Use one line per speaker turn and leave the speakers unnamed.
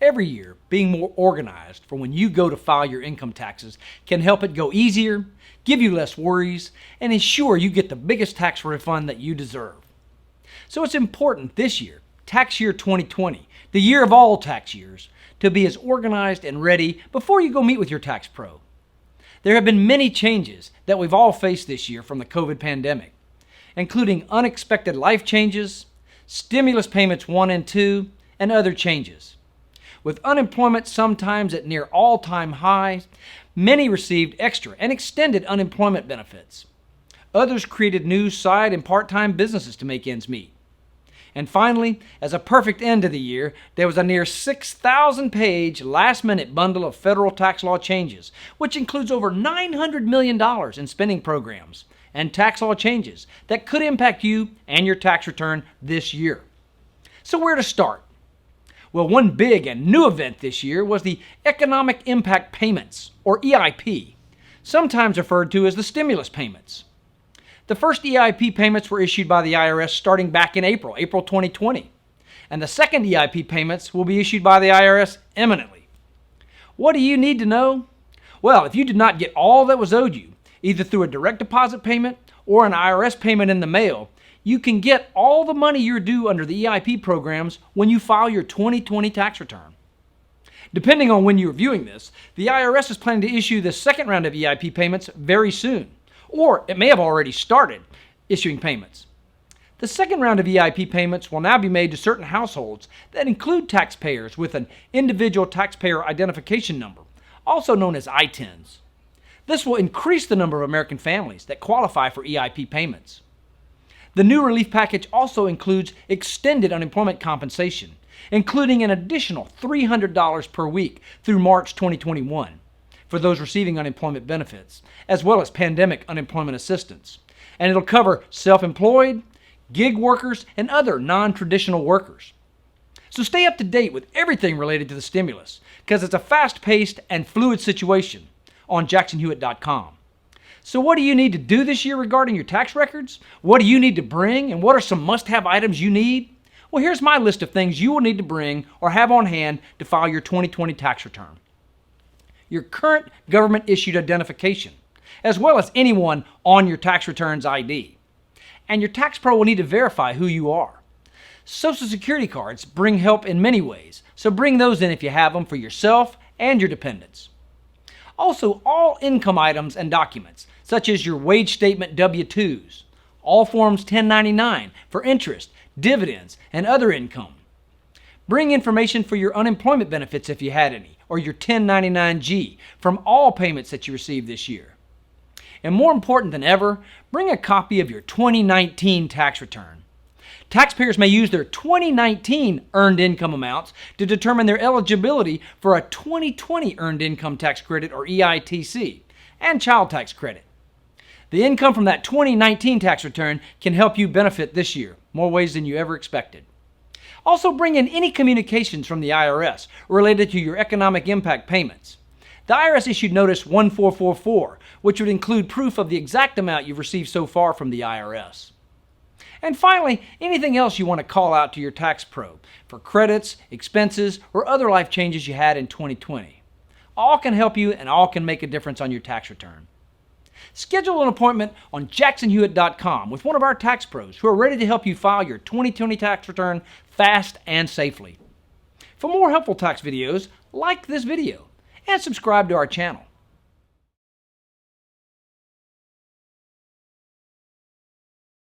Every year, being more organized for when you go to file your income taxes can help it go easier, give you less worries, and ensure you get the biggest tax refund that you deserve. So it's important this year, tax year 2020, the year of all tax years, to be as organized and ready before you go meet with your tax pro. There have been many changes that we've all faced this year from the COVID pandemic, including unexpected life changes, stimulus payments 1 and 2, and other changes. With unemployment sometimes at near all-time highs, many received extra and extended unemployment benefits. Others created new side and part-time businesses to make ends meet. And finally, as a perfect end to the year, there was a near 6,000-page last-minute bundle of federal tax law changes, which includes over $900 million in spending programs and tax law changes that could impact you and your tax return this year. So where to start? Well, one big and new event this year was the Economic Impact Payments, or EIP, sometimes referred to as the stimulus payments. The first EIP payments were issued by the IRS starting back in April 2020, and the second EIP payments will be issued by the IRS imminently. What do you need to know? Well, if you did not get all that was owed you, either through a direct deposit payment or an IRS payment in the mail, you can get all the money you're due under the EIP programs when you file your 2020 tax return. Depending on when you're viewing this, the IRS is planning to issue the second round of EIP payments very soon, or it may have already started issuing payments. The second round of EIP payments will now be made to certain households that include taxpayers with an individual taxpayer identification number, also known as ITINs. This will increase the number of American families that qualify for EIP payments. The new relief package also includes extended unemployment compensation, including an additional $300 per week through March 2021 for those receiving unemployment benefits, as well as pandemic unemployment assistance. And it'll cover self-employed, gig workers, and other non-traditional workers. So stay up to date with everything related to the stimulus, because it's a fast-paced and fluid situation on jacksonhewitt.com. So what do you need to do this year regarding your tax records? What do you need to bring, and what are some must-have items you need? Well, here's my list of things you will need to bring or have on hand to file your 2020 tax return. Your current government-issued identification, as well as anyone on your tax return's ID. And your tax pro will need to verify who you are. Social Security cards bring help in many ways, so bring those in if you have them for yourself and your dependents. Also, all income items and documents, such as your wage statement W-2s, all forms 1099 for interest, dividends, and other income. Bring information for your unemployment benefits if you had any, or your 1099-G from all payments that you received this year. And more important than ever, bring a copy of your 2019 tax return. Taxpayers may use their 2019 earned income amounts to determine their eligibility for a 2020 Earned Income Tax Credit, or EITC, and child tax credit. The income from that 2019 tax return can help you benefit this year, more ways than you ever expected. Also bring in any communications from the IRS related to your economic impact payments. The IRS issued Notice 1444, which would include proof of the exact amount you've received so far from the IRS. And finally, anything else you want to call out to your tax pro for credits, expenses, or other life changes you had in 2020. All can help you and all can make a difference on your tax return. Schedule an appointment on jacksonhewitt.com with one of our tax pros who are ready to help you file your 2020 tax return fast and safely. For more helpful tax videos, like this video and subscribe to our channel.